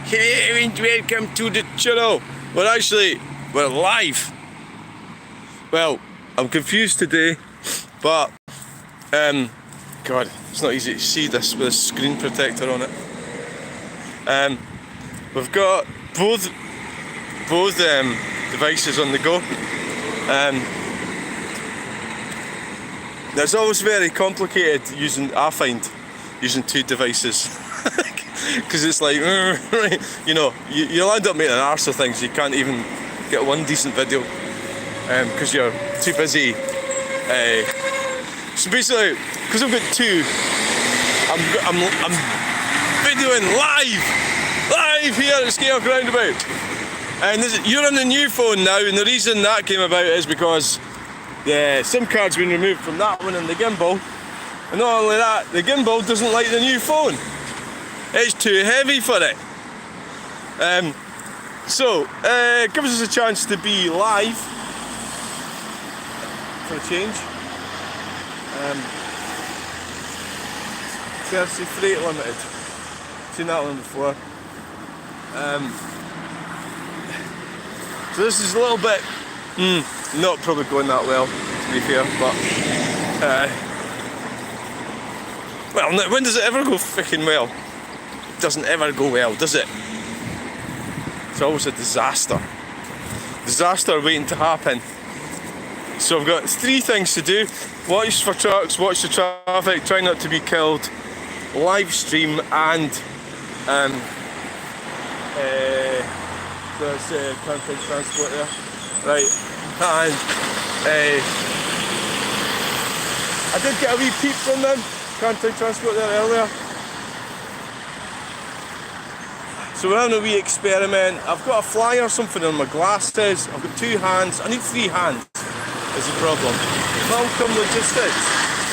Hello and welcome to the channel. We're live. Well, I'm confused today, but God, it's not easy to see this with a screen protector on it. We've got both devices on the go. It's always very complicated I find using two devices. Because it's like, you know, you'll end up making an arse of things. You can't even get one decent video because you're too busy. So basically, because I've got two, I'm videoing live here at Skeoch Roundabout. And you're on the new phone now, and the reason that came about is because the SIM card's been removed from that one and the gimbal. And not only that, the gimbal doesn't like the new phone. It's too heavy for it. So it gives us a chance to be live for a change. Chelsea Freight Limited. Seen that one before. So this is a little bit not probably going that well, to be fair, but well, when does it ever go freaking well? It doesn't ever go well, does it? It's always a disaster. Disaster waiting to happen. So I've got three things to do. Watch for trucks, watch the traffic, try not to be killed, live stream, and there's country transport there. Right, and I did get a wee peep from them, country transport there earlier. So we're having a wee experiment. I've got a fly or something on my glasses. I've got two hands. I need three hands is the problem. Malcolm Logistics.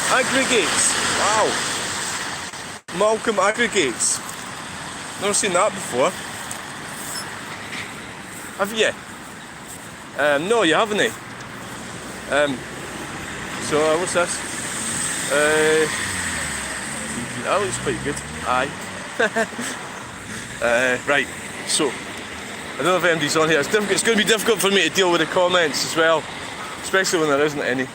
Aggregates. Wow. Malcolm Aggregates. Never seen that before. Have you? No, you haven't. So what's this? That looks pretty good. Aye. Right, so I don't know if anybody's on here. It's going to be difficult for me to deal with the comments as well, especially when there isn't any.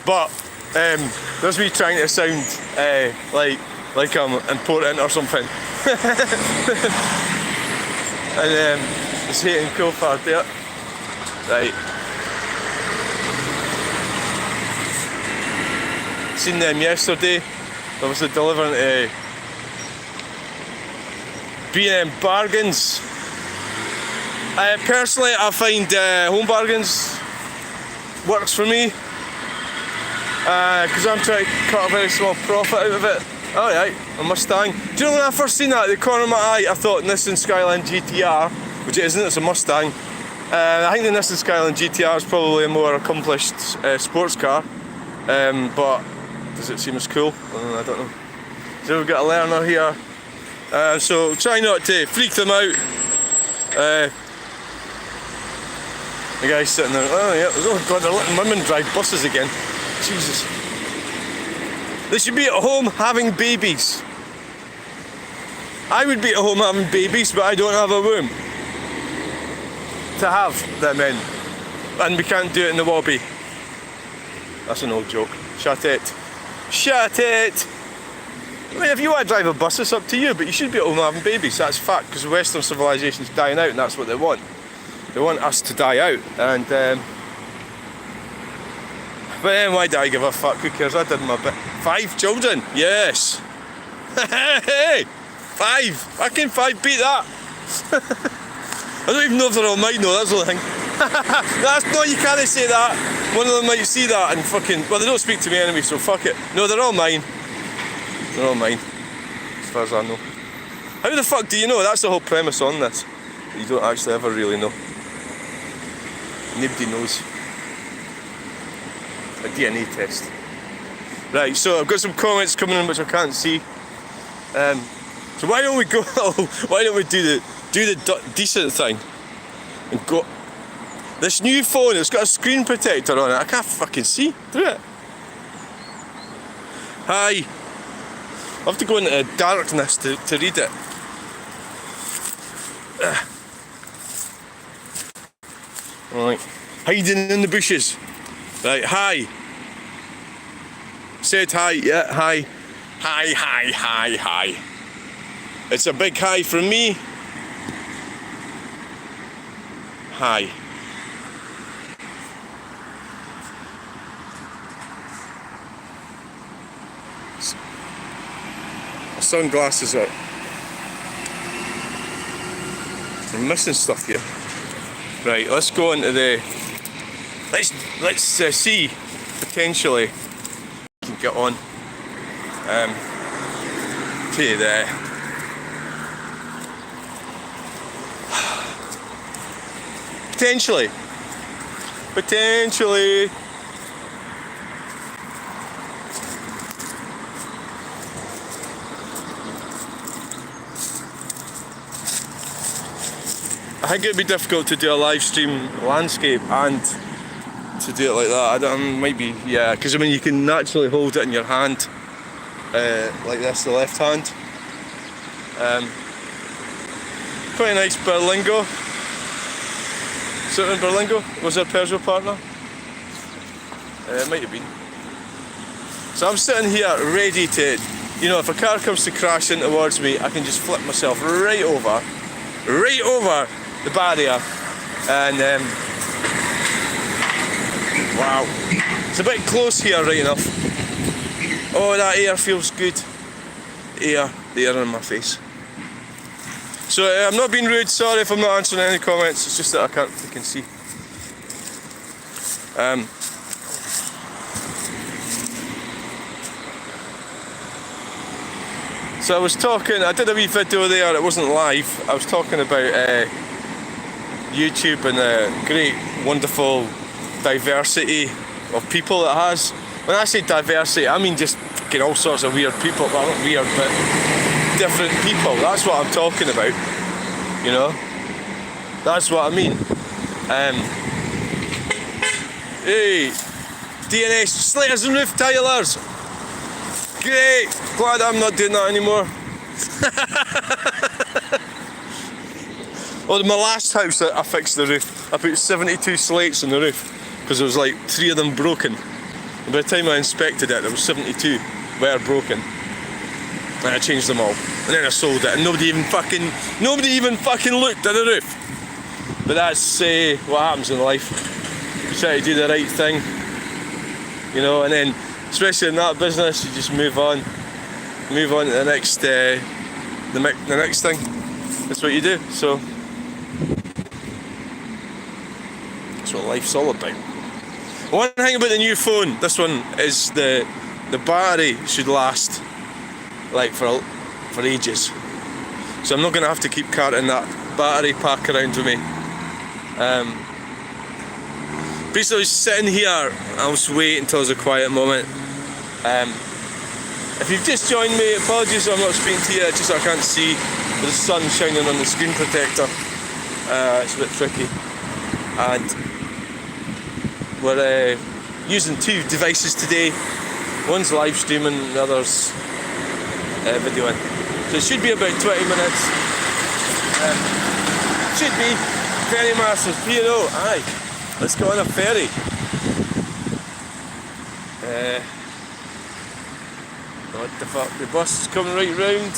But there's me trying to sound like I'm important or something. And it's hating cool part there. Right. Seen them yesterday. Obviously delivering to B&M Bargains. Personally, I find Home Bargains works for me because I'm trying to cut a very small profit out of it. Alright, a Mustang. Do you know when I first seen that at the corner of my eye, I thought Nissan Skyline GTR, which it isn't, it's a Mustang. I think the Nissan Skyline GTR is probably a more accomplished sports car, but does it seem as cool? I don't know. So we've got a learner here. So try not to freak them out. The guy's sitting there, oh yeah, oh God, they're letting women drive buses again. Jesus. They should be at home having babies. I would be at home having babies, but I don't have a womb to have them in. And we can't do it in the wobby. That's an old joke. Shut it. Shut it! I mean, if you want to drive a bus, it's up to you, but you should be at home having babies, that's fact, because Western civilization's dying out and that's what they want. They want us to die out, and but then why do I give a fuck, who cares, I did my bit. 5 children, yes! Hey! 5! Fucking 5 beat that! I don't even know if they're all mine though, that's the only thing. No, you can't say that. One of them might see that and fucking, well, they don't speak to me anyway, so fuck it. No, they're all mine. They're all mine, as far as I know. How the fuck do you know? That's the whole premise on this. You don't actually ever really know. Nobody knows. A DNA test. Right, so I've got some comments coming in which I can't see. So why don't we go? Why don't we do the decent thing and go? This new phone, it's got a screen protector on it. I can't fucking see through it. Hi. I have to go into darkness to read it. Right, hiding in the bushes. Right, hi. Said hi, yeah, hi. Hi, hi, hi, hi. It's a big hi from me. Hi. My sunglasses are. I'm missing stuff here. Right, let's go into the. Let's see potentially we can get on to the. Potentially. I think it'd be difficult to do a live stream landscape and to do it like that. I don't, might be, yeah, because I mean you can naturally hold it in your hand like this, the left hand. Quite a nice Berlingo. Sitting in Berlingo, was our Peugeot partner? It might have been. So I'm sitting here ready to, you know, if a car comes to crash in towards me, I can just flip myself right over the barrier, and wow, it's a bit close here, right enough. Oh, that air feels good. The air in my face. So I'm not being rude, sorry if I'm not answering any comments, it's just that I can't freaking see. So I was talking, I did a wee video there, it wasn't live, I was talking about YouTube and the great, wonderful diversity of people it has. When I say diversity, I mean just fucking all sorts of weird people, well not weird, but different people, that's what I'm talking about, you know, that's what I mean. Hey, DNS, Slaters and Roof Tilers, great, glad I'm not doing that anymore. Well, my last house I fixed the roof, I put 72 slates on the roof, because there was like 3 of them broken, and by the time I inspected it, there was 72 were broken. And I changed them all, and then I sold it, and nobody even fucking looked at the roof. But that's what happens in life. You try to do the right thing, you know, and then especially in that business, you just move on to the next the next thing. That's what you do. So that's what life's all about. One thing about the new phone, this one, is the battery should last like for ages, so I'm not going to have to keep carrying that battery pack around with me. Basically I was sitting here, I'll just wait until there's a quiet moment. If you've just joined me, apologies I'm not speaking to you, it's just I can't see with the sun shining on the screen protector. It's a bit tricky, and we're using 2 devices today. One's live streaming, the other's videoing. So it should be about 20 minutes. Should be. Ferry Masters, P&O, aye. Let's go on a ferry. What the fuck, the bus is coming right round.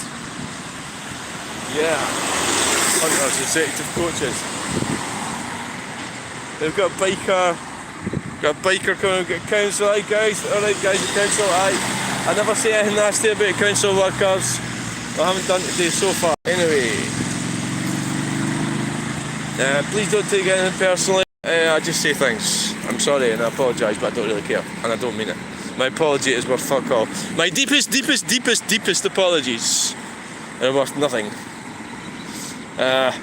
Yeah. Hunters, executive coaches. They've got a biker coming, get council, aye guys, alright guys, the council, aye. I never say anything nasty about council workers. I haven't done today so far. Anyway, please don't take anything personally. I just say things. I'm sorry and I apologise, but I don't really care, and I don't mean it. My apology is worth fuck all. My deepest apologies are worth nothing.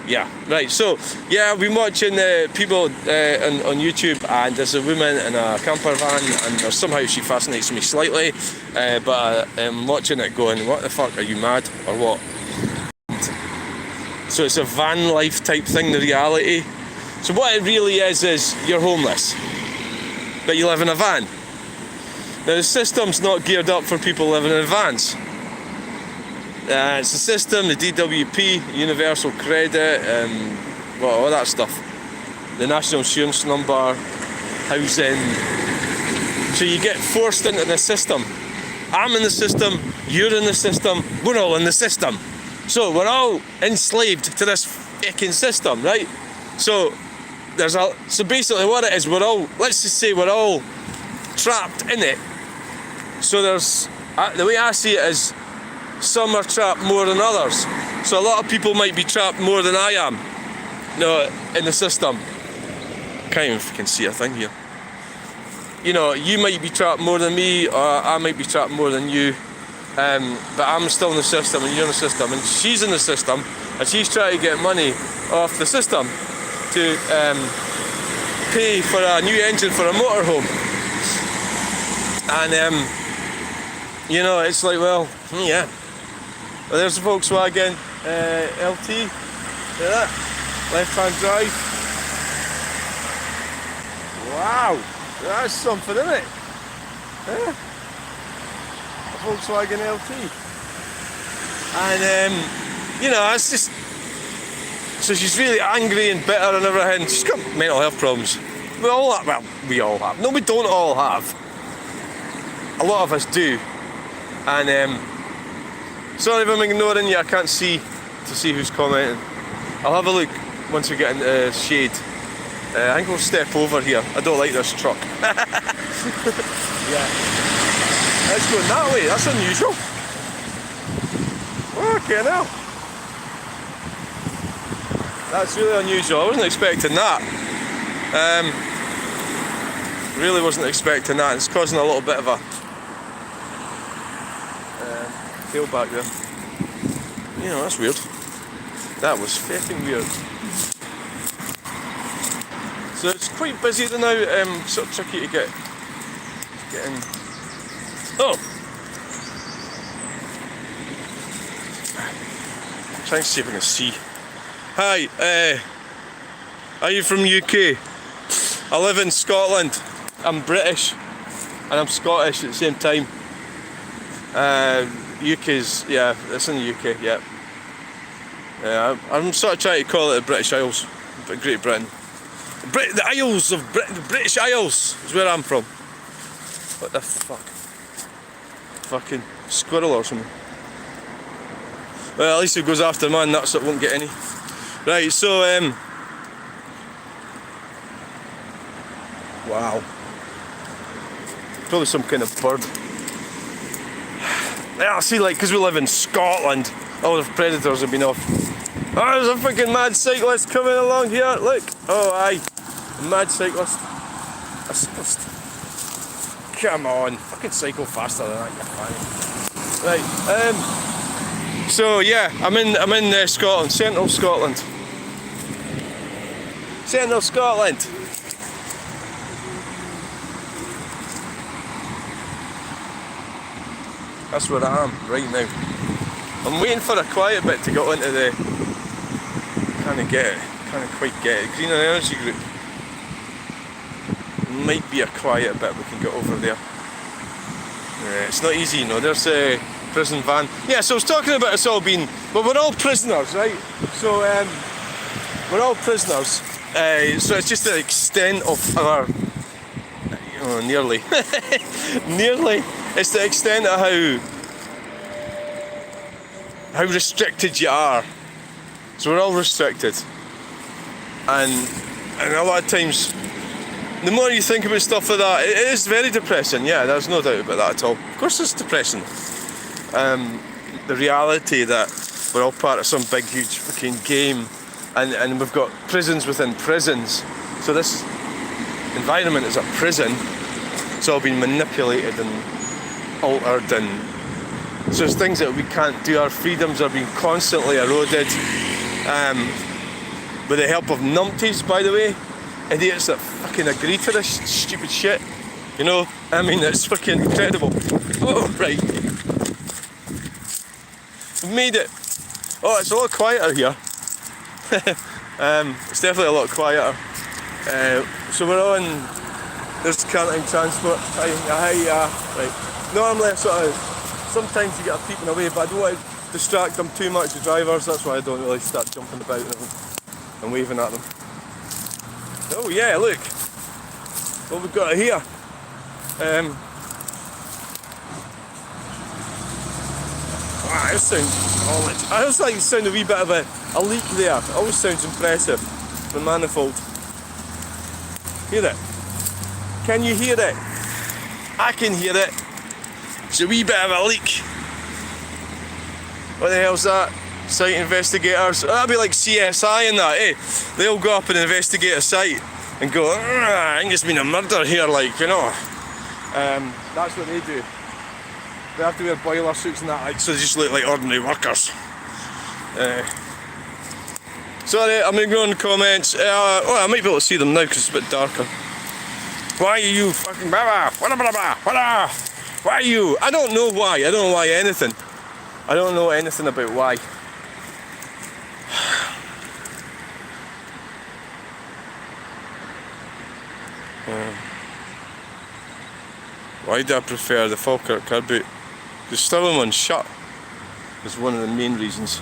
Yeah, right, so, yeah, I've been watching people on YouTube, and there's a woman in a camper van, and somehow she fascinates me slightly, but I'm watching it going, what the fuck, are you mad, or what? So it's a van life type thing, the reality. So what it really is you're homeless, but you live in a van. Now the system's not geared up for people living in vans. It's the system, the DWP, Universal Credit, well, all that stuff. The National Insurance Number, housing. So you get forced into the system. I'm in the system, you're in the system, we're all in the system. So we're all enslaved to this fucking system, right? So so basically what it is, let's just say we're all trapped in it. So the way I see it is, some are trapped more than others. So a lot of people might be trapped more than I am, in the system. Can't even fucking see a thing here. You might be trapped more than me, or I might be trapped more than you. But I'm still in the system, and you're in the system, and she's in the system, and she's trying to get money off the system to pay for a new engine for a motorhome. And it's like, well, yeah. Well, there's a Volkswagen LT. Look at that, left-hand drive. Wow, that's something, isn't it? Yeah. A Volkswagen LT. And it's just, so she's really angry and bitter and everything. She's got mental health problems. We all have. No, we don't all have. A lot of us do. And sorry if I'm ignoring you, I can't see who's commenting. I'll have a look once we get into the shade. I think we'll step over here. I don't like this truck. Yeah. Let's go that way, that's unusual. Okay, now. That's really unusual. I wasn't expecting that. Really wasn't expecting that. It's causing a little bit of a tailback there. That's weird. That was fucking weird. So it's quite busy now, sort of tricky to get in. Oh! Trying to see if I can see. Hi, are you from UK? I live in Scotland. I'm British and I'm Scottish at the same time. UK's, yeah, it's in the UK, yeah. I'm sort of trying to call it the British Isles, but Great Britain. The Isles of Britain, the British Isles is where I'm from. What the fuck? Fucking squirrel or something. Well, at least it goes after man, that's it, won't get any. Right, so, wow. Probably some kind of bird. Yeah, see, like, because we live in Scotland, all the predators have been off. Oh, there's a fucking mad cyclist coming along here, look. Oh, aye. A mad cyclist. A cyclist. Come on, fucking cycle faster than that, you're fine. Right, so yeah, I'm in Scotland, Central Scotland. Central Scotland. That's where I am right now. I'm waiting for a quiet bit to get into the. Can't quite get it. Green Energy Group. Might be a quiet bit we can get over there. It's not easy, There's a prison van. Yeah, so I was talking about us all being, but we're all prisoners, right? So we're all prisoners. So it's just the extent of our, nearly, nearly. It's the extent of how restricted you are. So we're all restricted, and a lot of times, the more you think about stuff like that, it is very depressing. Yeah, there's no doubt about that at all. Of course, it's depressing. The reality that we're all part of some big, huge fucking game, and we've got prisons within prisons. So this environment is a prison. It's all been manipulated and altered, and so there's things that we can't do. Our freedoms are being constantly eroded. With the help of numpties, by the way, idiots that fucking agree to this stupid shit. It's fucking incredible. Oh, right. We've made it. Oh, it's a lot quieter here. It's definitely a lot quieter. So we're on. There's canting transport. Right. Normally, sometimes you get a peeping away, but I don't want to distract them too much, the drivers. That's why I don't really start jumping about and waving at them. Oh yeah, look what we've got here. Wow, this sounds. I always like it sound a wee bit of a leak there. It always sounds impressive. The manifold. Hear it? Can you hear it? I can hear it. It's a wee bit of a leak. What the hell's that? Site investigators. Oh, that'd be like CSI and that, eh? They'll go up and investigate a site and go, I think there's been a murder here, like, you know. That's what they do. They have to wear boiler suits and that, like, so they just look like ordinary workers. Sorry, I'm ignoring the comments. Oh, I might be able to see them now because it's a bit darker. Why are you fucking blah blah blah blah blah? Why are you? I don't know why. I don't know why anything. I don't know anything about why. Why do I prefer the Falkirk car boot? The Stirling one's shut is one of the main reasons.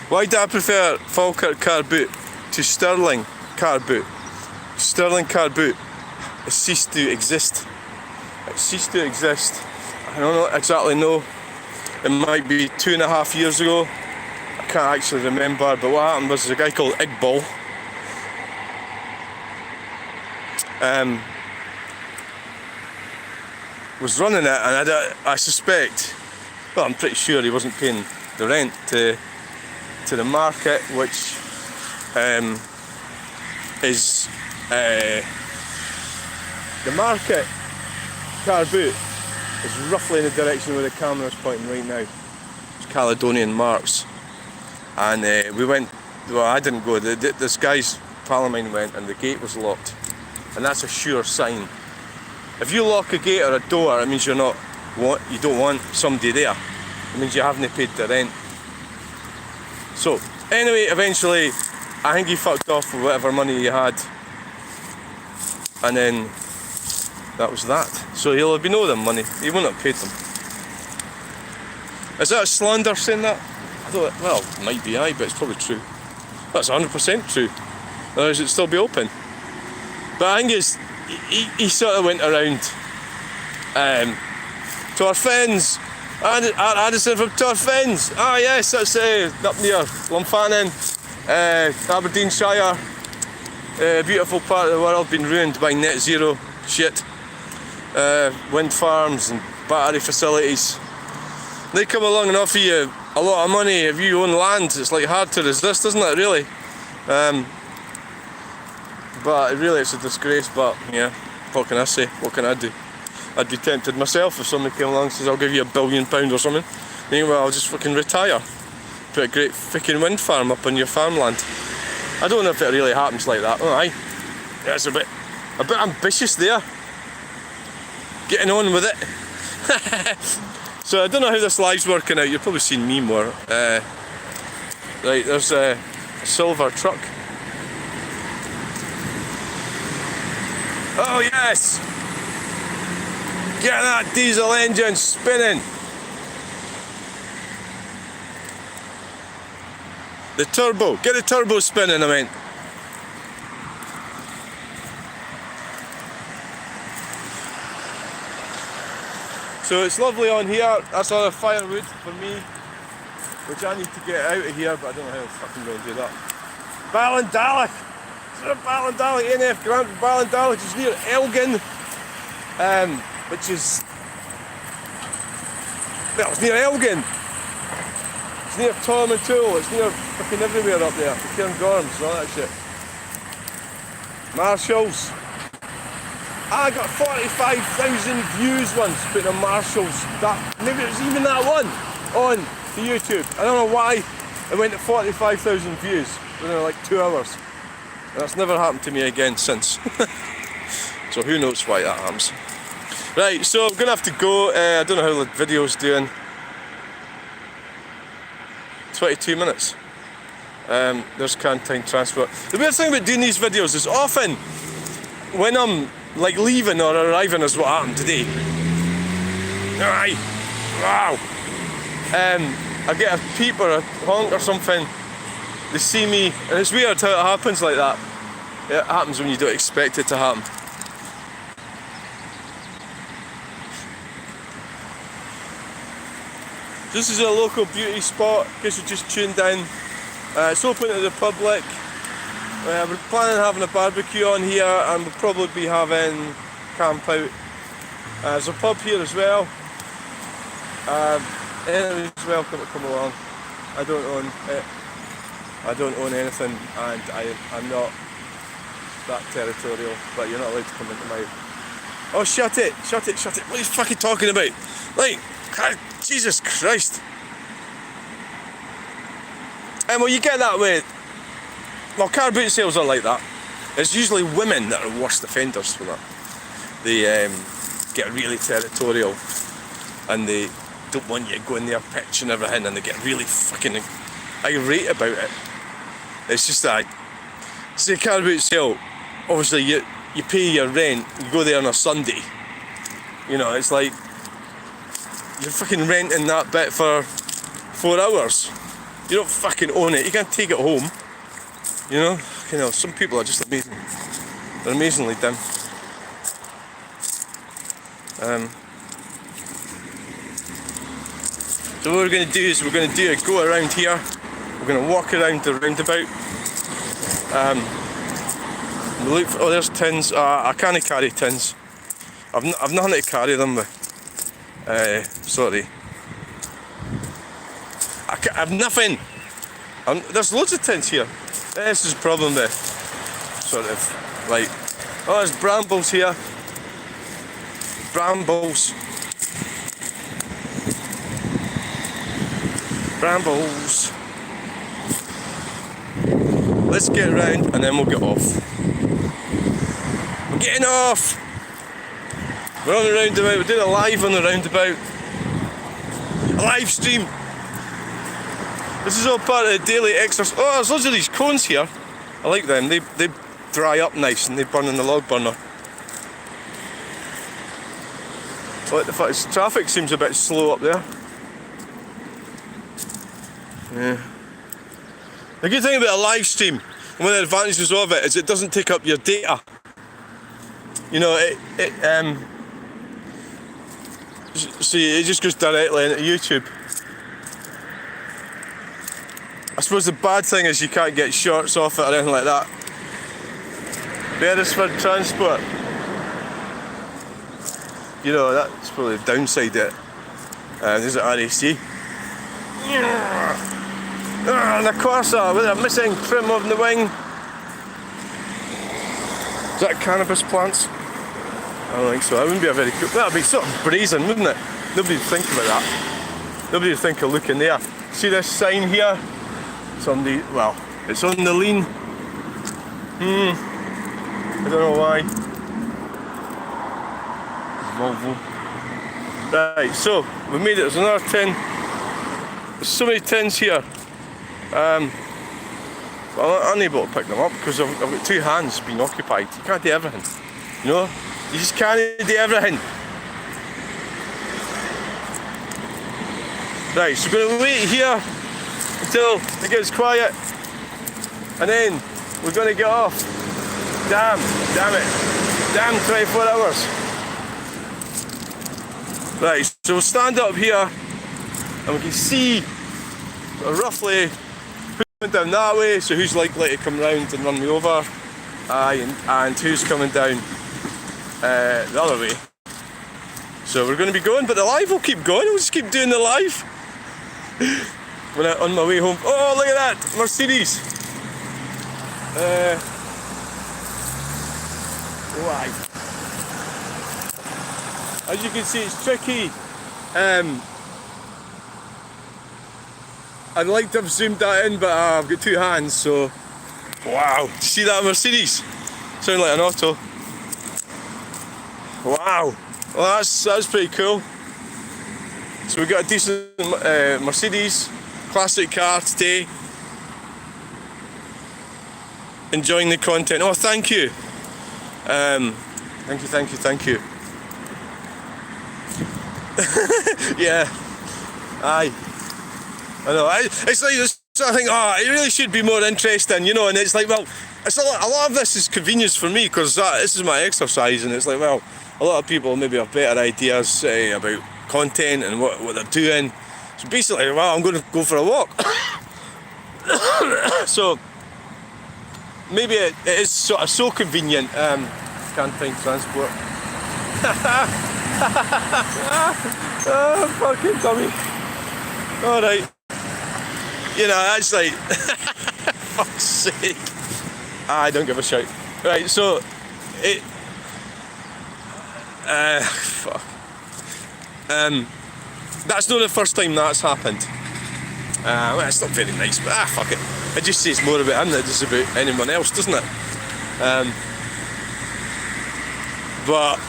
Why do I prefer Falkirk car boot to Stirling car boot? Stirling car boot has ceased to exist. It ceased to exist. I don't exactly know. It might be 2.5 years ago. I can't actually remember, but what happened was there's a guy called Igbal. Was running it, and I suspect, well, I'm pretty sure he wasn't paying the rent to the market, which is the market car boot is roughly in the direction where the camera's pointing right now. It's Caledonian Marks, and we went. Well, I didn't go. This guy's pal of mine went, and the gate was locked, and that's a sure sign. If you lock a gate or a door, it means you don't want somebody there. It means you haven't paid the rent. So, anyway, eventually, I think he fucked off with whatever money he had. And then, that was that. So he'll have been owed them money. He wouldn't have paid them. Is that a slander saying that? I don't, well, it might be aye, but it's probably true. That's 100% true. Otherwise it'd still be open. But I think it's, he sort of went around to our friends, Addison from Torfens. Ah yes, that's up near Lumfanning, Aberdeenshire. Beautiful part of the world, been ruined by net zero shit. Wind farms and battery facilities. They come along and offer you a lot of money if you own land. It's like hard to resist, isn't it, really? But really it's a disgrace, but yeah, what can I say? What can I do? I'd be tempted myself if somebody came along and says, I'll give you £1 billion or something. Well, I'll just fucking retire. Put a great fucking wind farm up on your farmland. I don't know if it really happens like that. Oh aye. Yeah, it's a bit ambitious there. Getting on with it. So I don't know how this live's working out. You've probably seen me more. Right, there's a silver truck. Oh yes! Get that diesel engine spinning! The turbo, get the turbo spinning, I mean. So it's lovely on here. That's all the firewood for me, which I need to get out of here, but I don't know how I'm fucking going to do that. Ballindalloch! Ballindalloch, NF Grant Ballindalloch, which is near Elgin, which is, well, it's near Elgin. It's near Tom and Tool, it's near fucking everywhere up there, Cairngorms and all that shit. Marshalls. I got 45,000 views once putting on Marshalls. Maybe it was even that one on the YouTube. I don't know why it went to 45,000 views within like 2 hours. And that's never happened to me again since. So who knows why that happens. Right, so I'm gonna have to go. I don't know how the video's doing. 22 minutes. There's Cantine Transport. The weird thing about doing these videos is often when I'm like leaving or arriving, is what happened today. Aye. Wow. I get a peep or a honk or something, they see me, and it's weird how it happens like that. It happens when you don't expect it to happen. This is a local beauty spot, in case you just tuned in. It's open to the public. We're planning on having a barbecue on here, and we'll probably be having camp out. There's a pub here as well. Anyone's welcome to come along. I don't own it. I don't own anything, and I'm not that territorial, but you're not allowed to come into my... Oh, shut it! Shut it! Shut it! What are you fucking talking about? Like, Jesus Christ! And well, you get that way. Well, car boot sales are like that. It's usually women that are worst offenders for that. They get really territorial, and they don't want you to go in there pitching everything, and they get really fucking irate about it. It's just that, say car boot sale, obviously you pay your rent, you go there on a Sunday. You know, it's like you're fucking renting that bit for 4 hours. You don't fucking own it, you can't take it home. You know, some people are just amazing. They're amazingly dim. So what we're going to do is we're going to do a go around here. We're going to walk around the roundabout. We'll look for, oh, there's tins. I can't carry tins. I've nothing to carry them with. Sorry. I've nothing. There's loads of tins here. This is the problem with sort of like, oh, there's brambles here. Brambles. Brambles. Let's get around and then we'll get off. We're getting off! We're on the roundabout, we're doing a live on the roundabout. A live stream! This is all part of the daily exercise. Oh, there's loads of these cones here. I like them, they dry up nice and they burn in the log burner. But the fact is, traffic seems a bit slow up there. Yeah. The good thing about a live stream, one of the advantages of it, is it doesn't take up your data. You know, see, it just goes directly into YouTube. I suppose the bad thing is you can't get shorts off it or anything like that. Beresford Transport. You know, that's probably the downside of it. There's an RAC. And the Corsa with a missing trim on the wing. Is that cannabis plants? I don't think so. That wouldn't be a very cool. That'd be sort of brazen, wouldn't it? Nobody would think about that. Nobody would think of looking there. See this sign here? Somebody, well, it's on the lean. I don't know why. Volvo. Right, so we made it. There's another tin. There's so many tins here. Well, I'm unable to pick them up because I've got 2 hands being occupied. You can't do everything. You know? You just can't do everything. Right, so we're going to wait here until it gets quiet. And then we're going to get off. Damn it. Damn 24 hours. Right, so we'll stand up here and we can see roughly who's coming down that way, so who's likely to come round and run me over, and who's coming down the other way. So we're going to be going, but the live will keep going, we'll just keep doing the live. When I'm on my way home, oh look at that, Mercedes. Why? As you can see, it's tricky. I'd like to have zoomed that in, but I've got 2 hands, so... Wow, see that Mercedes? Sound like an auto. Wow, well that's pretty cool. So we've got a decent Mercedes, classic car today. Enjoying the content. Oh, thank you. Thank you. Yeah, aye. I know. It's like this sort of thing. Oh, it really should be more interesting, you know. And it's like, well, it's a lot of this is convenience for me because this is my exercise, and it's like, well, a lot of people maybe have better ideas about content and what they're doing. So basically, well, I'm going to go for a walk. So maybe it is sort of so convenient. Can't find transport. Oh, fucking dummy. Alright. You know, that's like, fuck's sake. I don't give a shit. Right, so, fuck. That's not the first time that's happened. Well, it's not very nice, but fuck it. It just says more about him than it does about anyone else, doesn't it? But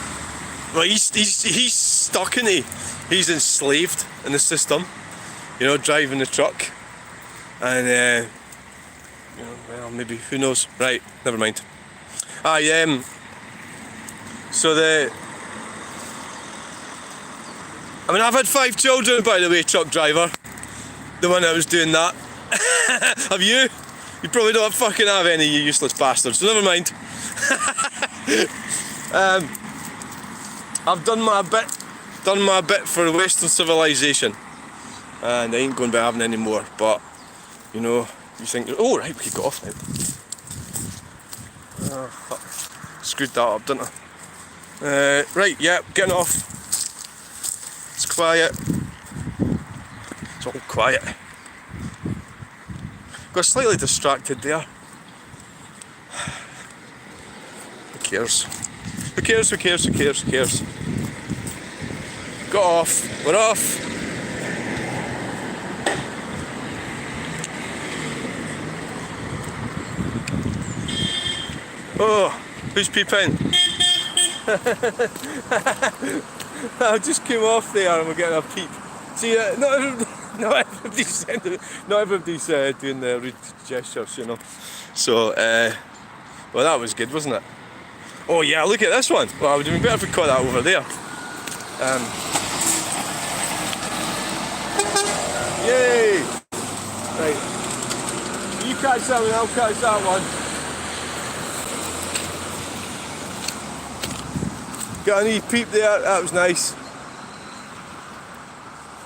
he's stuck in it. He's enslaved in the system, you know, driving the truck, and you know, well, maybe, who knows? Right, never mind. So I've had 5 children, by the way, truck driver. The one that was doing that. Have you? You probably don't fucking have any, you useless bastards, so never mind. I've done my bit for Western civilization, and I ain't going to be having any more. But you know, you think, oh right, we could get off now. Oh fuck, screwed that up, didn't I? Right, yeah, getting off. It's quiet. It's all quiet. Got slightly distracted there. Who cares? Who cares? Who cares? Who cares? Who cares? Got off. We're off. Oh, who's peeping? I just came off there and we're getting a peep. See, not everybody's doing the rude gestures, you know. So, well, that was good, wasn't it? Oh yeah, look at this one. Well, it would have been better if we caught that over there. Yay! Right. You catch that one, I'll catch that one. Got a wee peep there, that was nice.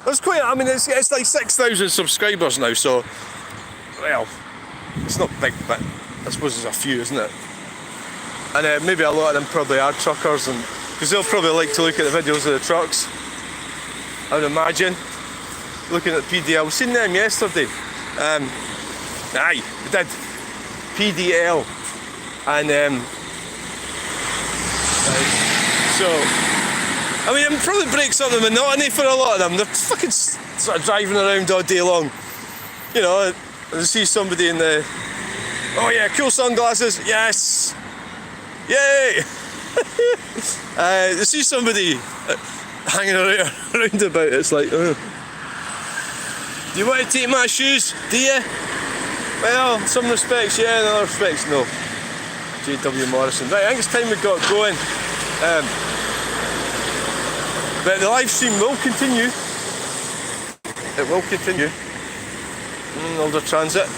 That's quite, I mean, it's like 6,000 subscribers now, so, well, it's not big, but I suppose there's a few, isn't it? And maybe a lot of them probably are truckers, and because they'll probably like to look at the videos of the trucks, I would imagine. Looking at PDL, we've seen them yesterday. Aye, we did. PDL. And so, I mean, it probably breaks up the monotony for a lot of them. They're fucking sort of driving around all day long. You know, they see somebody in the, oh yeah, cool sunglasses, yes, yay. They see somebody hanging around about, it's like, do you want to take my shoes, do you? Well, in some respects yeah, in other respects no. J.W. Morrison. Right, I think it's time we got going. But the live stream will continue. It will continue. Older Transit.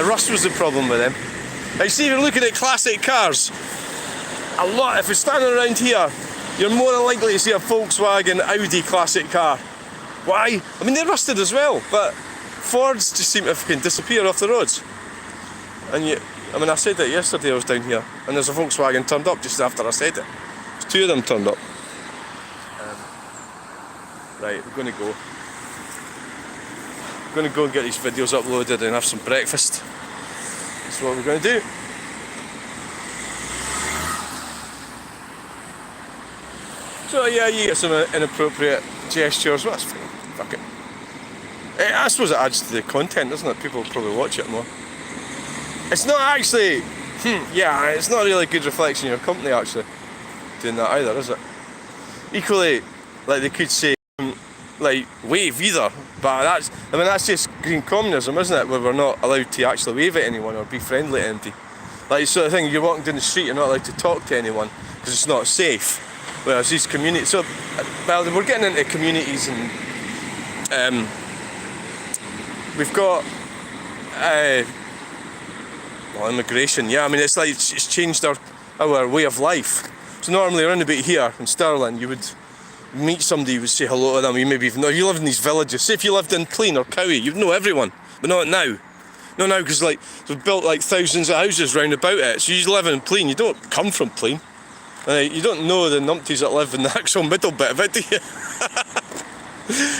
Rust was the problem with them. Now, see, if you're looking at classic cars, a lot, if you're standing around here, you're more than likely to see a Volkswagen Audi classic car. Why? I mean, they're rusted as well, but Fords just seem to fucking disappear off the roads. And I mean, I said that yesterday I was down here, and there's a Volkswagen turned up just after I said it. There's 2 of them turned up. Right, we're going to go. We're going to go and get these videos uploaded and have some breakfast. That's what we're going to do. So yeah, you get some inappropriate gestures. Well, that's fine. Fuck it. I suppose it adds to the content, doesn't it? People will probably watch it more. It's not actually, yeah, it's not really a good reflection of your company actually, doing that either, is it? Equally, like they could say, like, wave either, but that's just green communism, isn't it? Where we're not allowed to actually wave at anyone or be friendly to anybody. Like, sort of thing, you're walking down the street, you're not allowed to talk to anyone because it's not safe. Whereas these communities, so, well, we're getting into communities and we've got well, immigration. Yeah, I mean it's like it's changed our way of life. So normally around about here in Stirling, you would meet somebody, you would say hello to them. You maybe even know you live in these villages. Say if you lived in Plain or Cowie, you'd know everyone, but not now. No, now because like they've built like thousands of houses round about it. So you live in Plain, you don't come from Plain. You don't know the numpties that live in the actual middle bit of it, do you?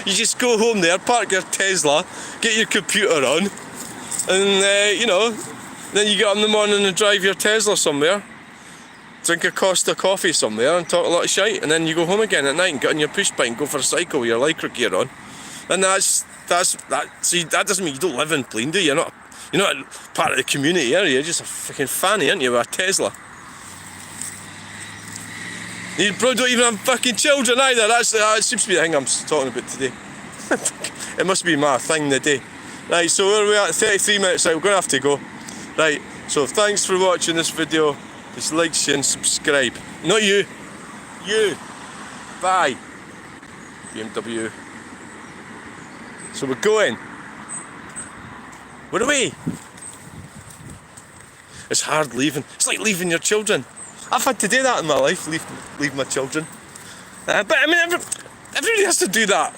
You just go home there, park your Tesla, get your computer on, and you know, then you get up in the morning and drive your Tesla somewhere, drink a Costa coffee somewhere and talk a lot of shite, and then you go home again at night and get on your push bike and go for a cycle with your lycra gear on. And that's that. See, that doesn't mean you don't live in Plain, do you? You're not part of the community area. You're just a fucking fanny, aren't you, with a Tesla? You probably don't even have fucking children either. That seems to be the thing I'm talking about today. It must be my thing the day. Right, so where are we at? 33 minutes out. We're going to have to go. Right, so thanks for watching this video. Just like, share and subscribe. Not you. You. Bye. BMW. So we're going. Where are we? It's hard leaving. It's like leaving your children. I've had to do that in my life, leave my children. But I mean, everybody has to do that.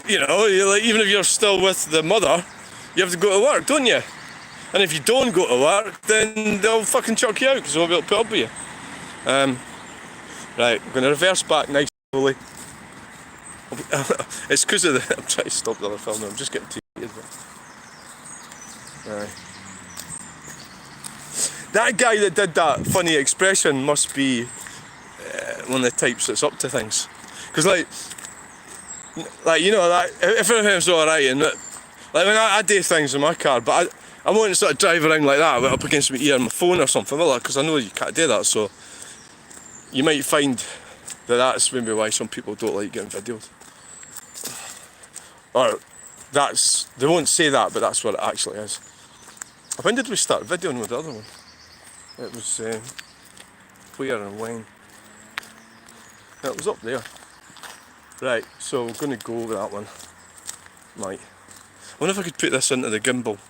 You know, like, even if you're still with the mother, you have to go to work, don't you? And if you don't go to work, then they'll fucking chuck you out because they won't be able to put up with you. Right, I'm going to reverse back nice slowly. It's because of I'm trying to stop the other film now, I'm just getting too heated. Right. That guy that did that funny expression must be one of the types that's up to things. Because like you know, that if everything's alright and like when I do things in my car, but I won't sort of drive around like that up against my ear on my phone or something, will I? Because I know you can't do that. So you might find that that's maybe why some people don't like getting videoed. Or they won't say that, but that's what it actually is. When did we start videoing with the other one? It was where and when? It was up there. Right, so we're going to go with that one. Right. I wonder if I could put this into the gimbal.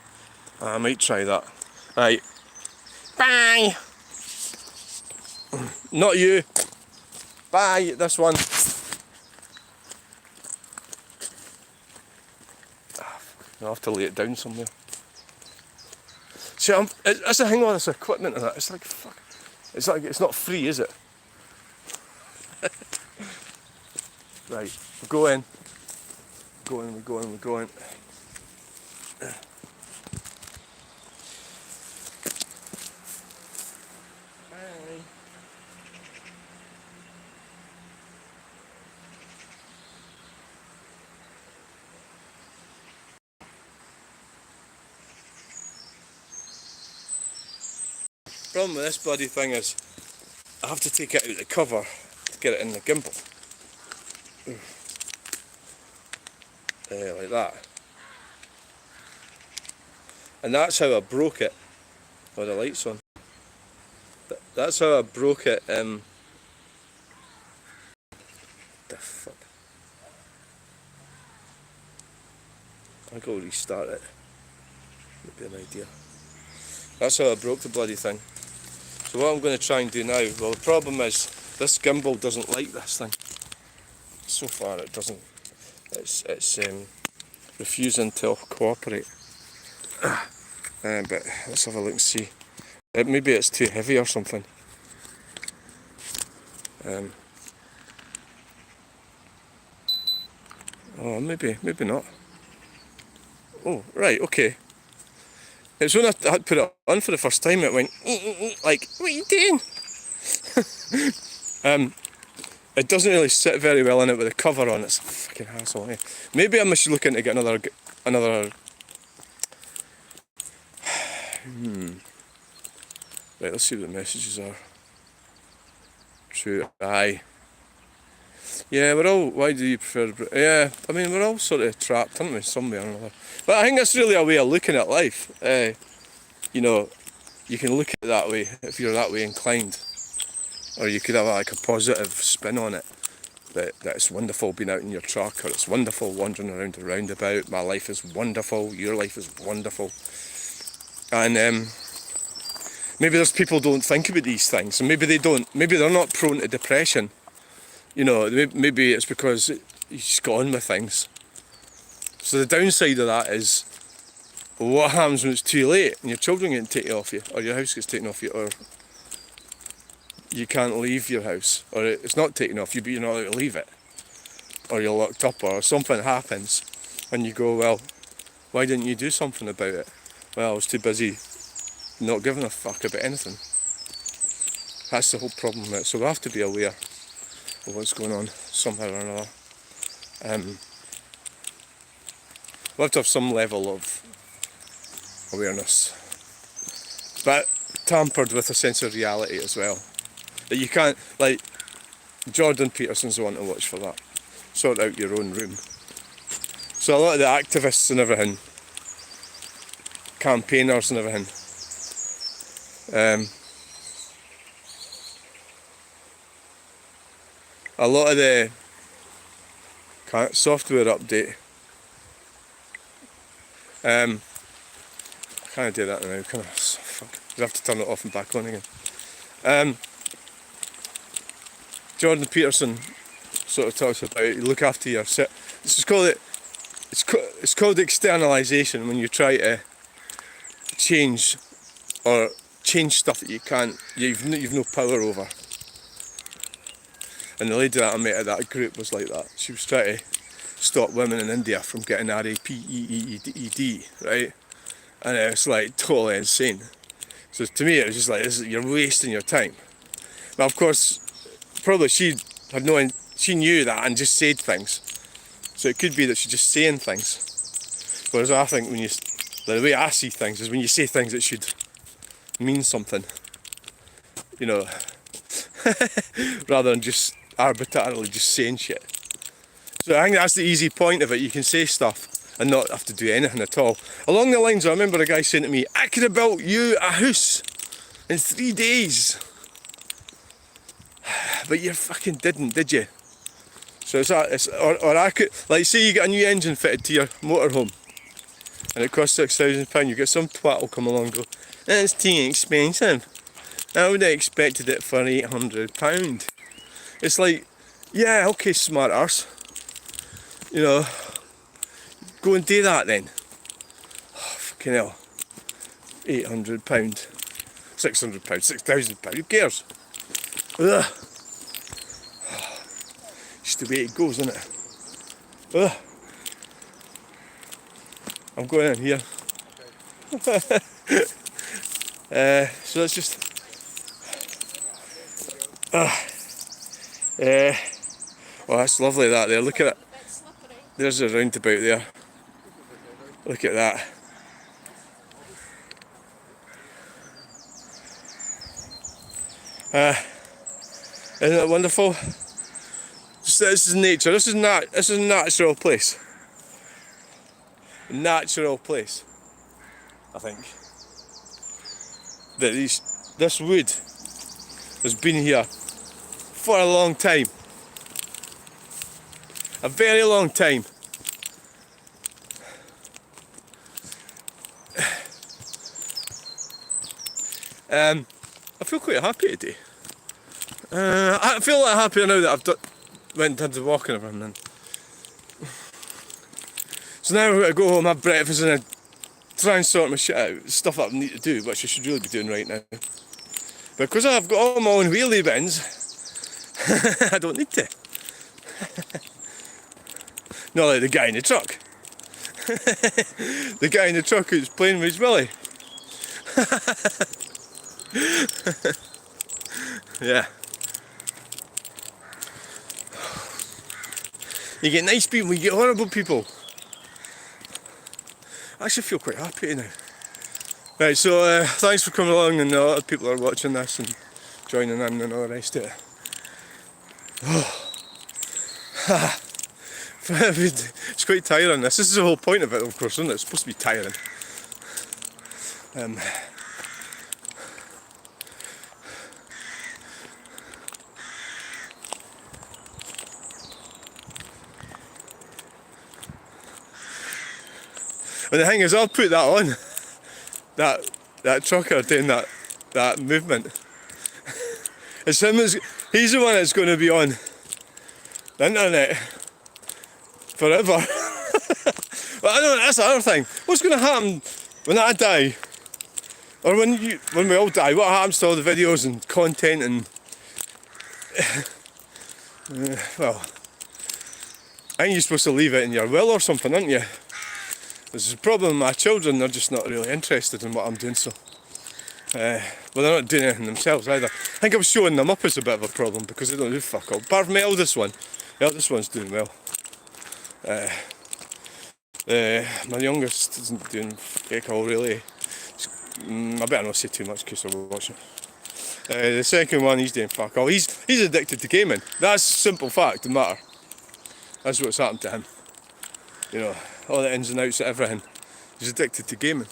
I might try that. Right. Bye! Not you. Bye, this one. I'll have to lay it down somewhere. See, that's the thing with this equipment and that. It's like, fuck. It's like, it's not free, is it? Right, we're going. We're going. Problem with this bloody thing is I have to take it out of the cover to get it in the gimbal. Like that. And that's how I broke it. Oh, the light's on. That's how I broke it. The fuck? I'll go restart it. Would be an idea. That's how I broke the bloody thing. So what I'm going to try and do now, well the problem is this gimbal doesn't like this thing. So far it doesn't. It's refusing to cooperate. But let's have a look and see. Maybe it's too heavy or something. Oh, maybe not. Oh, right, okay. It was when I had put it on for the first time, it went like, what are you doing? It doesn't really sit very well in it with the cover on. It's a fucking hassle. Eh? Maybe I must look into get another. Right, let's see what the messages are. True. Aye. Yeah, we're all. Why do you prefer? Yeah, I mean we're all sort of trapped, aren't we, somewhere or another. But I think that's really a way of looking at life. You know, you can look at it that way if you're that way inclined, or you could have like a positive spin on it. that it's wonderful being out in your truck, or it's wonderful wandering around a roundabout. My life is wonderful, your life is wonderful. And maybe there's people who don't think about these things, and maybe they're not prone to depression. You know, maybe it's because you just got on with things. So the downside of that is, what happens when it's too late and your children get taken off you, or your house gets taken off you, or you can't leave your house, or it's not taken off you but you're not allowed to leave it, or you're locked up, or something happens and you go, well, why didn't you do something about it? Well, I was too busy not giving a fuck about anything. That's the whole problem with it. So we have to be aware of what's going on somehow or another. We have to have some level of awareness, but tampered with a sense of reality as well. That you can't, like, Jordan Peterson's the one to watch for that. Sort out your own room. So a lot of the activists and everything, campaigners and everything, a lot of the software update, I can't do that now, can I? Fuck. You have to turn it off and back on again. Jordan Peterson sort of talks about, you look after your set. This is called it's called externalization, when you try to change stuff that you've no power over. And the lady that I met at that group was like that. She was trying to stop women in India from getting RAPEED, right? And it was like totally insane. So to me it was just like, you're wasting your time. Now of course, probably she knew that and just said things. So it could be that she's just saying things. Whereas I think the way I see things is when you say things that should mean something, you know, rather than just arbitrarily just saying shit. So I think that's the easy point of it. You can say stuff and not have to do anything at all. Along the lines, I remember a guy saying to me, I could have built you a house in 3 days. But you fucking didn't, did you? So or I could, like, say you get a new engine fitted to your motorhome and it costs £6,000, you get some twat will come along and go, that's too expensive. I would have expected it for £800. It's like, yeah, okay, smart arse. You know, go and do that then. Oh, fucking hell. £800, £600, £6,000, who cares? Ugh. Just the way it goes, isn't it? Ugh. I'm going in here. So that's just. Oh, that's lovely that there. Look at it. There's a roundabout there. Look at that. Isn't it wonderful? This is nature. This is a natural place. A natural place. I think that this wood has been here for a long time. A very long time. I feel quite happy today. I feel like happier now that I've went into walking and everything. So now I've got to go home, have breakfast, and try and sort my shit out. Stuff that I need to do, which I should really be doing right now. But because I've got all my own wheelie bins, I don't need to. Not like the guy in the truck. The guy in the truck who's playing with his willy. Yeah. You get nice people, you get horrible people. I actually feel quite happy now. Right, so thanks for coming along, and a lot of people are watching this and joining in and all the rest of it. It's quite tiring this. This is the whole point of it, of course, isn't it? It's supposed to be tiring. But the thing is, I'll put that on. That trucker doing that movement. It's him. He's the one that's going to be on the internet forever. But I know that's the other thing. What's going to happen when I die, or when we all die? What happens to all the videos and content and well, I think you're supposed to leave it in your will or something, aren't you? There's a problem with my children, they're just not really interested in what I'm doing, so well, they're not doing anything themselves either. I think I'm showing them up as a bit of a problem because they don't do fuck all. Apart from the eldest one. The eldest one's doing well. My youngest isn't doing fuck all really. I better not say too much because I'm watching. The second one, he's doing fuck all. He's addicted to gaming. That's a simple fact of the matter. That's what's happened to him. You know, all the ins and outs of everything. He's addicted to gaming.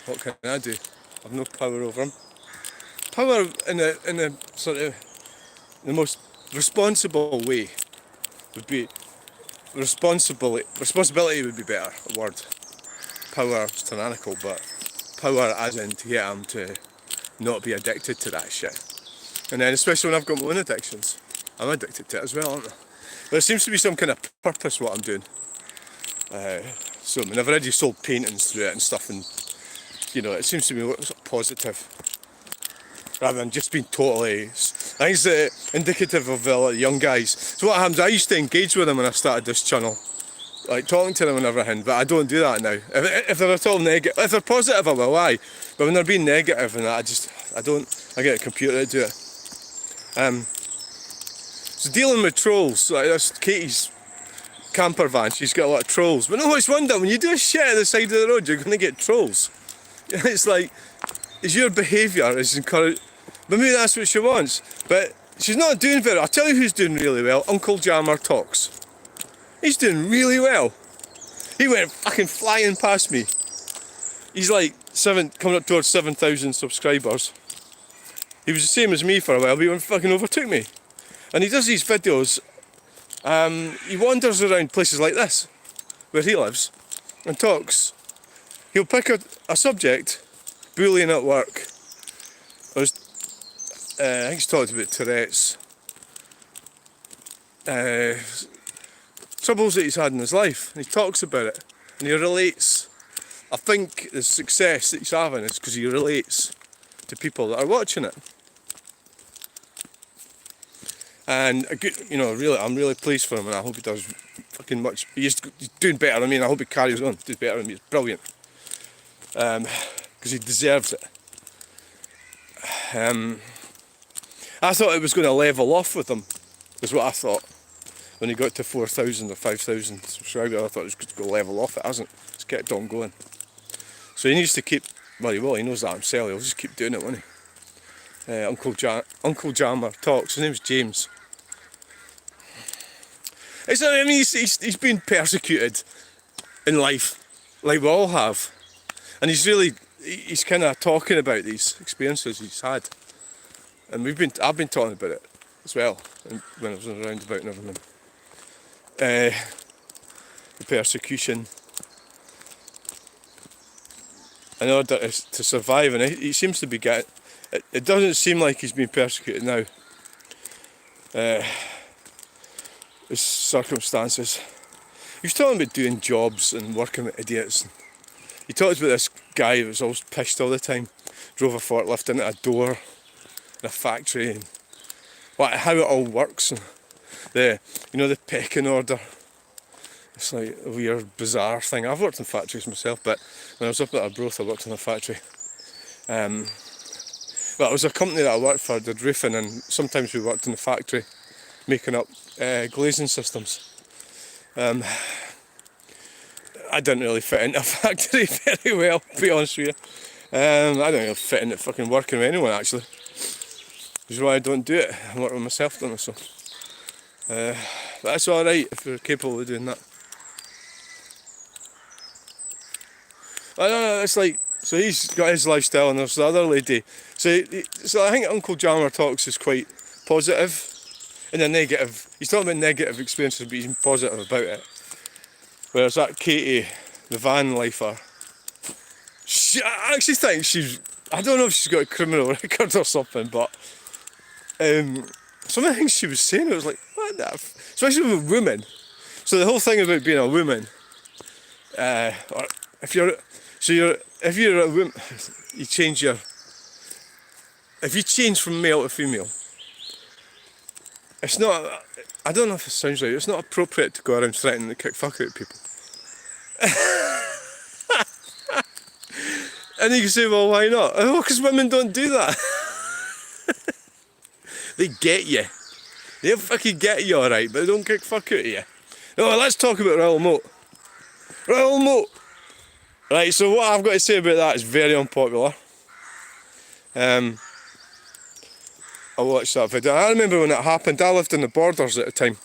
What can I do? I've no power over him. Power in a sort of the most responsible way would be responsibility would be better, a word. Power is tyrannical, but power as in to get him to not be addicted to that shit. And then especially when I've got my own addictions, I'm addicted to it as well, aren't I? But there seems to be some kind of purpose what I'm doing. So I mean, I've already sold paintings through it and stuff, and you know, it seems to be sort of positive rather than just being totally. I think it's indicative of young guys. So what happens? I used to engage with them when I started this channel, like talking to them and everything, but I don't do that now. If they're at all negative, if they're positive, I will, aye. But when they're being negative and that, I don't. I get a computer to do it. So dealing with trolls, like that's Katie's camper van, she's got a lot of trolls. But no, it's wonder when you do shit at the side of the road, you're going to get trolls. It's like, is your behaviour is encouraged. But maybe that's what she wants. But she's not doing very well. I'll tell you who's doing really well. Uncle Jammer Talks. He's doing really well. He went fucking flying past me. He's like coming up towards 7,000 subscribers. He was the same as me for a while, but he went fucking overtook me. And he does these videos. He wanders around places like this, where he lives, and talks. He'll pick a subject, bullying at work. I think he's talked about Tourette's. Troubles that he's had in his life, and he talks about it, and he relates. I think the success that he's having is because he relates to people that are watching it. And you know, really, I'm really pleased for him, and I hope he does fucking much. He's doing better. I mean, I hope he carries on, does better than me. He's brilliant, because he deserves it. I thought it was going to level off with him, is what I thought. When he got to 4,000 or 5,000 subscribers, I thought it was going to go level off. It hasn't. It's kept on going. So he needs to keep. Well, he knows that himself. He'll just keep doing it, won't he? Uncle Jammer Talks. His name's James. I mean, he's been persecuted in life, like we all have, and he's kind of talking about these experiences he's had, and I've been talking about it as well, when I was on a roundabout and everything. The persecution, in order to survive, and he seems to be getting. It doesn't seem like he's being persecuted now. His circumstances. He was talking about doing jobs and working with idiots. He talked about this guy who was always pissed all the time. Drove a forklift into a door in a factory, and how it all works. And the pecking order. It's like a weird, bizarre thing. I've worked in factories myself, but when I was up at Arbroath, I worked in a factory. Well, it was a company that I worked for, did roofing, and sometimes we worked in the factory making up glazing systems. I didn't really fit into a factory very well, to be honest with you. I don't really fit into fucking working with anyone, actually. Which is why I don't do it. I work with myself, don't I? So, but that's alright if you're capable of doing that. I don't know, it's like, so he's got his lifestyle, and there's the other lady. So I think Uncle Jammer Talks is quite positive. in a negative. He's talking about negative experiences, but he's positive about it. Whereas that Katie, the van lifer, I actually think I don't know if she's got a criminal record or something, but some of the things she was saying, it was like, what the especially with women. So the whole thing about being a woman, or if you're a woman, if you change from male to female, it's not, I don't know if it sounds right, it's not appropriate to go around threatening to kick fuck out people. And you can say, well, why not? Oh, because women don't do that. They get you. They'll fucking get you alright, but they don't kick fuck out of you. No, let's talk about Raoul Moat. Raoul Moat! Right, so what I've got to say about that is very unpopular. I watched that video. I remember when it happened, I lived in the Borders at the time.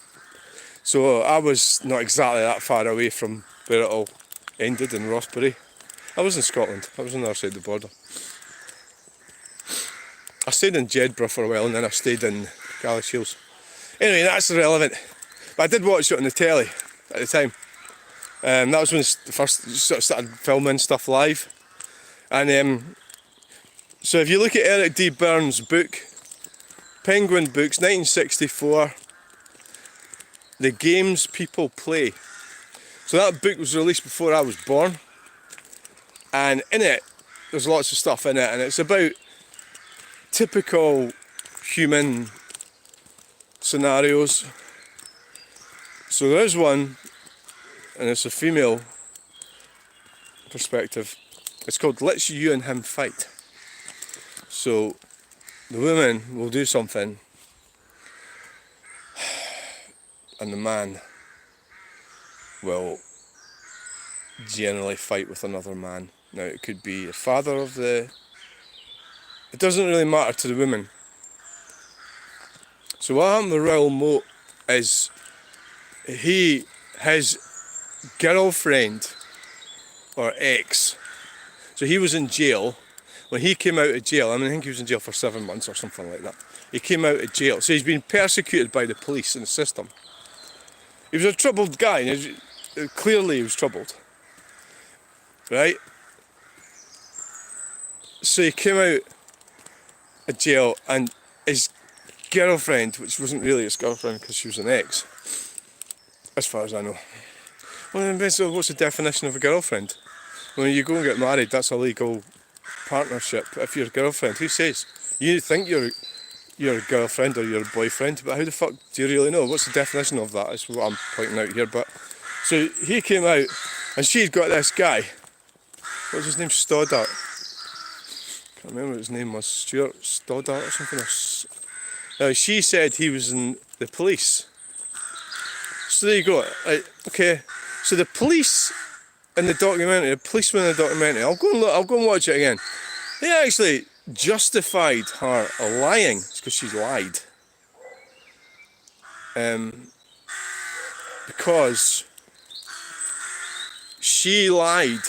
So I was not exactly that far away from where it all ended in Rossbury. I was in Scotland. I was on the other side of the border. I stayed in Jedburgh for a while and then I stayed in Galashiels. Anyway, that's irrelevant. But I did watch it on the telly at the time. That was when the first sort of started filming stuff live. And so if you look at Eric D. Byrne's book, Penguin Books, 1964, The Games People Play. So that book was released before I was born. And in it, there's lots of stuff in it, and it's about typical human scenarios. So there's one, and it's a female perspective. It's called Let's You and Him Fight. So the woman will do something, and the man will generally fight with another man. Now it could be the father of the... It doesn't really matter to the woman. So what happened with Raoul Moat is his girlfriend, or ex, so he was in jail. When he came out of jail, I think he was in jail for 7 months or something like that. He came out of jail, so he's been persecuted by the police and the system. He was a troubled guy, and clearly he was troubled. Right? So he came out of jail, and his girlfriend, which wasn't really his girlfriend because she was an ex, as far as I know. Well, then so what's the definition of a girlfriend? When you go and get married, that's a legal partnership. If you're a girlfriend, who says? You think you're a girlfriend or you're a boyfriend, but how the fuck do you really know? What's the definition of that? Is what I'm pointing out here. But so he came out, and she'd got this guy. What's his name? Stoddart. Can't remember what his name was. Stuart Stoddart or something. Now she said he was in the police. So there you go. Right, okay. So the police in the documentary, the policeman in the documentary, I'll go and watch it again. They actually justified her lying. It's because she lied. Because she lied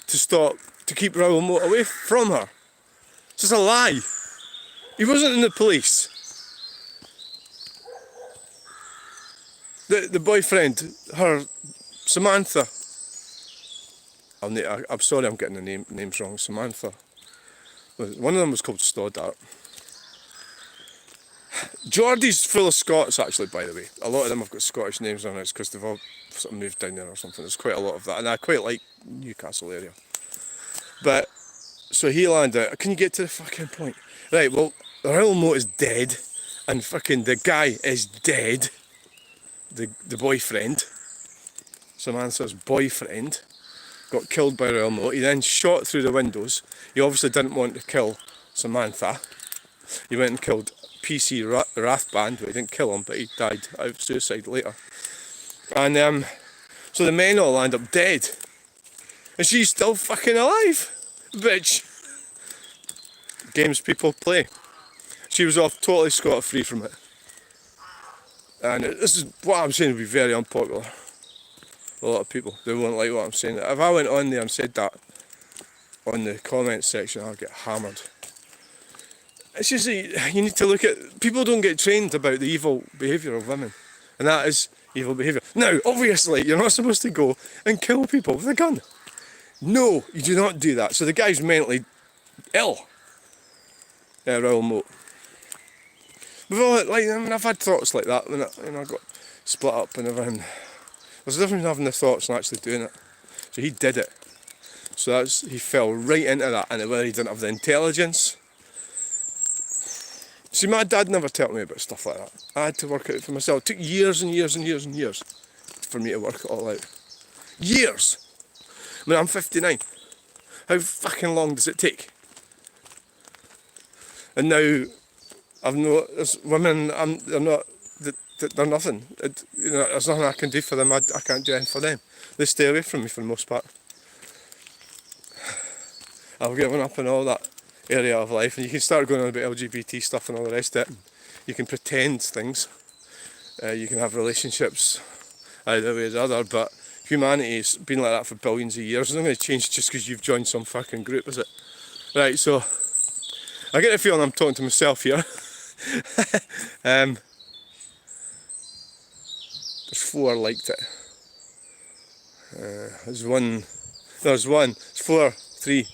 to keep Raoul Moat away from her. It's just a lie. He wasn't in the police. The boyfriend, her, Samantha. I'm sorry, I'm getting the names wrong. Samantha. One of them was called Stoddart. Geordie's full of Scots, actually, by the way. A lot of them have got Scottish names on it. It's because they've all sort of moved down there or something. There's quite a lot of that, and I quite like Newcastle area. But so he landed. Can you get to the fucking point? Right. Well, Raoul Moat is dead, and fucking the guy is dead. The boyfriend, Samantha's boyfriend, got killed by Raoul Moat. He then shot through the windows. He obviously didn't want to kill Samantha. He went and killed PC Rathband, but he didn't kill him, but he died out of suicide later. And so the men all end up dead. And she's still fucking alive. Bitch. Games people play. She was off totally scot-free from it. And this is what I'm saying would be very unpopular. A lot of people, they won't like what I'm saying. If I went on there and said that on the comments section, I'd get hammered. it's just that you need to look at, people don't get trained about the evil behaviour of women, and that is evil behaviour. Now, obviously, you're not supposed to go and kill people with a gun. No, you do not do that. So the guy's mentally ill. Yeah, Raoul Moat. We've all, like, I mean, I've had thoughts like that when I got split up and everything. There's a difference in having the thoughts and actually doing it. So he did it. So he fell right into that, and whether he didn't have the intelligence. See, my dad never told me about stuff like that. I had to work it out for myself. It took years and years and years and years for me to work it all out. Years! I mean, I'm 59. How fucking long does it take? And now, there's women, they're nothing. There's nothing I can do for them, I can't do anything for them. They stay away from me for the most part. I've given up on all that area of life, and you can start going on about LGBT stuff and all the rest of it. You can pretend things. You can have relationships either way or the other, but humanity's been like that for billions of years. It's not going to change just because you've joined some fucking group, is it? Right, so I get the feeling I'm talking to myself here. There's 4 liked it. There's 1. There's 4, 3.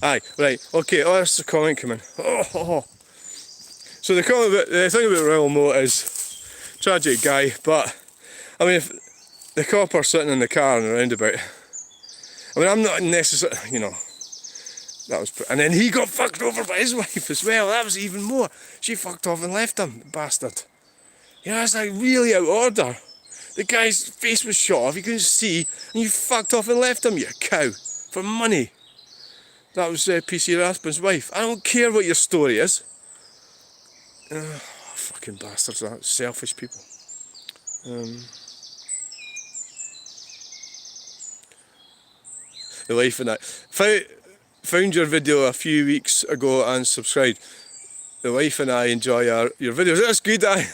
Aye, right, okay, oh, there's a comment coming. Oh. So the thing about Raoul Moat is, tragic guy, but, I mean, if the copper sitting in the car in the roundabout, I mean, I'm not necessarily, that was, and then he got fucked over by his wife as well. That was even more. She fucked off and left him, the bastard. It's like really out of order. The guy's face was shot off, he couldn't see, and you fucked off and left him, you cow, for money. That was PC Rathbun's wife. I don't care what your story is. Fucking bastards, that selfish people. The wife and I. Found your video a few weeks ago and subscribed. The wife and I enjoy your videos. That's good. I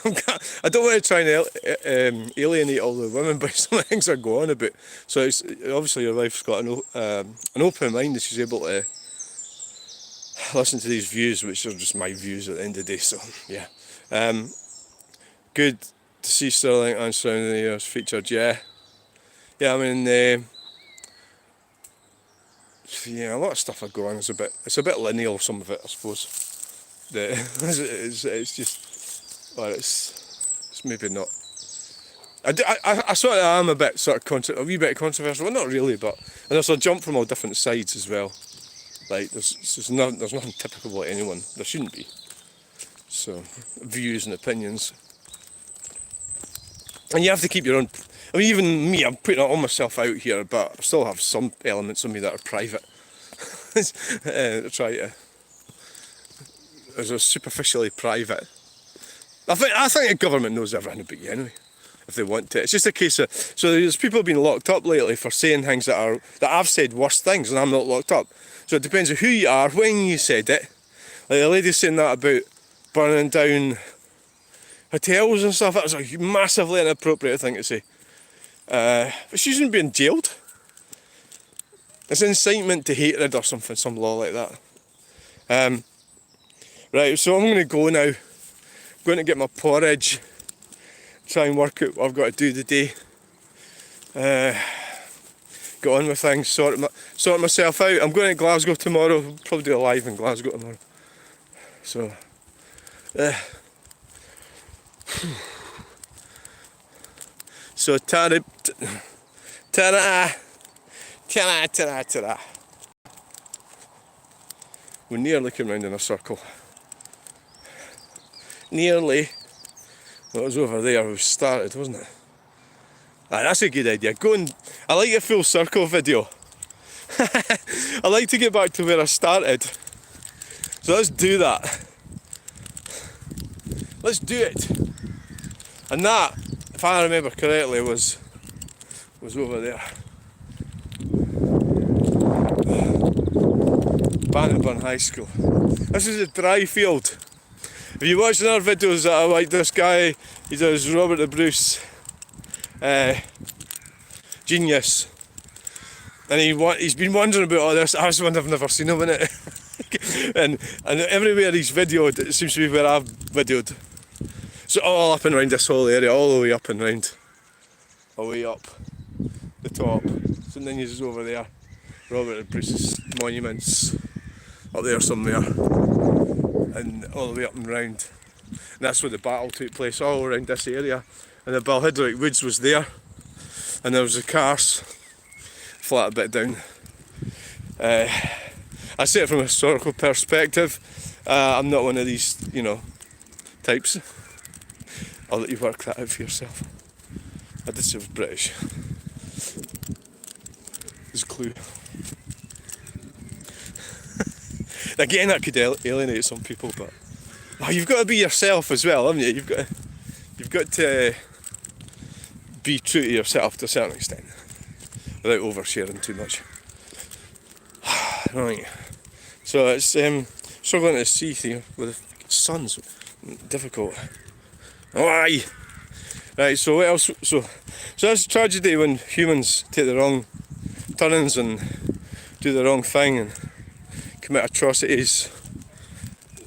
don't want to try and alienate all the women, but some of the things I go on about. So it's, obviously your wife's got an open mind that she's able to listen to these views, which are just my views at the end of the day. So yeah, good to see Sterling and Surrounding Years featured. Yeah. I mean, a lot of stuff I go on is it's a bit lineal. Some of it, I suppose. It's just, well, it's maybe not. I sort of am a bit sort of a wee bit controversial. Well, not really, but and there's a jump from all different sides as well. Like there's nothing typical about anyone. There shouldn't be. So views and opinions, and you have to keep your own. I mean, even me, I'm putting all myself out here, but I still have some elements of me that are private. Try to. As a superficially private. I think the government knows everything about you anyway, if they want to. It's just a case of, so there's people being locked up lately for saying things that I've said worse things and I'm not locked up. So it depends on who you are, when you said it. Like the lady saying that about burning down hotels and stuff, that was a massively inappropriate thing to say. But she shouldn't be jailed. It's incitement to hatred or something, some law like that. Right, so I'm going to go now. I'm going to get my porridge, try and work out what I've got to do today. Get on with things, sort myself out. I'm going to Glasgow tomorrow. I'll probably do a live in Glasgow tomorrow. So, ta-da. We nearly came round in a circle. Nearly. Well, it was over there we started, wasn't it? That's a good idea. I like a full circle video. I like to get back to where I started. So let's do that. Let's do it. And that, if I remember correctly, was over there. Bannockburn High School. This is a dry field. If you watch other videos that I like, this guy, he does Robert the Bruce, Genius, and he's been wondering about all this. I just wonder, I've never seen him in it. and everywhere he's videoed, it seems to be where I've videoed. So all up and round this whole area, all the way up and round, away up the top. So then he's over there, Robert and Bruce's monuments, up there somewhere, and all the way up and round. And that's where the battle took place, all around this area. And the Balhydric Woods was there, and there was the cars flat a bit down. I say it from a historical perspective. I'm not one of these, types. I'll let you work that out for yourself. I did say I was British. There's a clue. Again, that could alienate some people, but you've got to be yourself as well, haven't you? You've got to be true to yourself to a certain extent, without oversharing too much. Right. So it's struggling to see here with the sun's difficult. Oh, aye. Right. So what else? So that's a tragedy when humans take the wrong turnings and do the wrong thing and commit atrocities.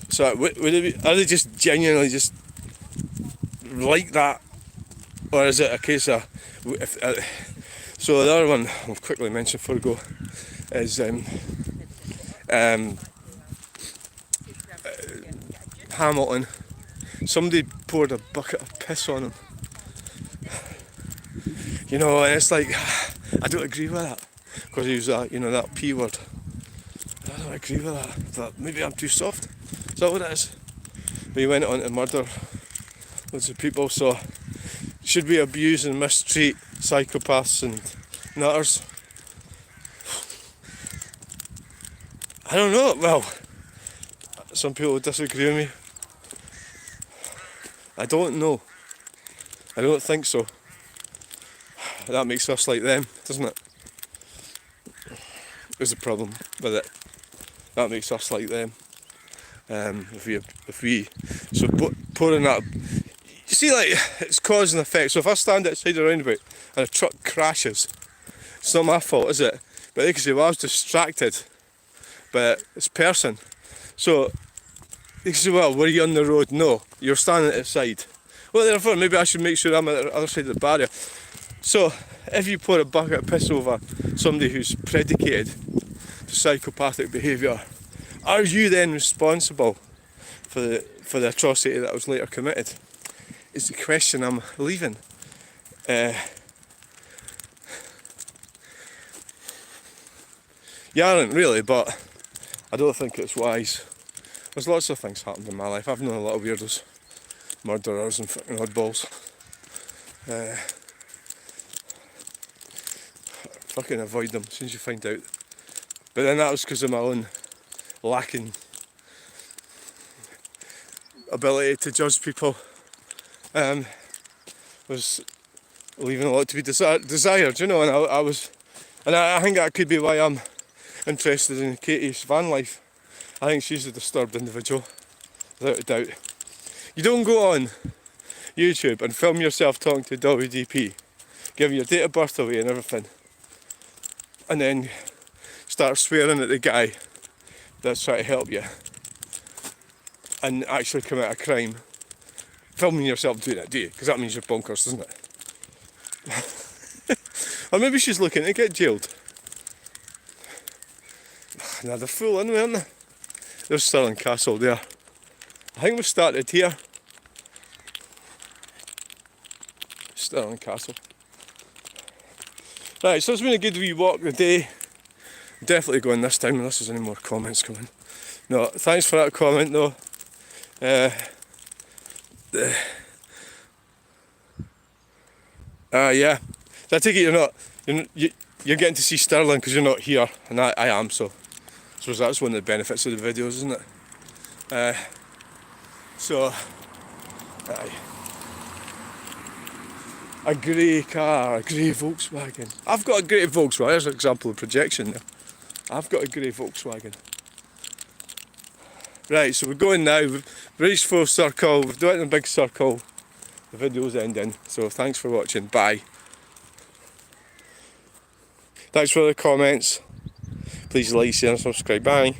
So would it be, are they just genuinely just like that, or is it a case of so the other one I'll quickly mention before I go is Hamilton. Somebody poured a bucket of piss on him. And it's like, I don't agree with that, because he was that P word. I don't agree with that, but maybe I'm too soft. Is that what it is? But he went on to murder loads of people, so should we abuse and mistreat psychopaths and nutters? I don't know. Well, some people disagree with me. I don't know. I don't think so. That makes us like them, doesn't it? There's a problem with it. That makes us like them. If we pouring that, you see, like, it's cause and effect. So if I stand outside a roundabout and a truck crashes, it's not my fault, is it? But they can say, well, I was distracted by this person. So they can say, well, were you on the road? No, you're standing outside. Well, therefore, maybe I should make sure I'm at the other side of the barrier. So if you pour a bucket of piss over somebody who's predicated to psychopathic behaviour, are you then responsible for the atrocity that was later committed? Is the question I'm leaving. You aren't really, but I don't think it's wise. There's lots of things happened in my life. I've known a lot of weirdos, murderers and fucking oddballs. Fucking avoid them as soon as you find out. But then that was because of my own lacking ability to judge people. Was leaving a lot to be desired, and I was, and I think that could be why I'm interested in Katie's van life. I think she's a disturbed individual, without a doubt. You don't go on YouTube and film yourself talking to WDP, giving your date of birth away and everything, and then start swearing at the guy that's trying to help you, and actually commit a crime. Filming yourself doing it, do you? Because that means you're bonkers, doesn't it? Or maybe she's looking to get jailed. Now they're full in, aren't they? There's Stirling Castle there. I think we started here. Stirling Castle. Right, so it's been a good wee walk today. Definitely going this time unless there's any more comments coming. No, thanks for that comment though. Yeah. So I take it you're getting to see Stirling because you're not here, and I am, so I suppose that's one of the benefits of the videos, isn't it? Aye. A grey car, a grey Volkswagen. I've got a grey Volkswagen. There's an example of projection there. I've got a grey Volkswagen. Right, so we're going now. We've reached full circle. We've done it in a big circle. The video's ending. So thanks for watching. Bye. Thanks for the comments. Please like, share and subscribe. Bye.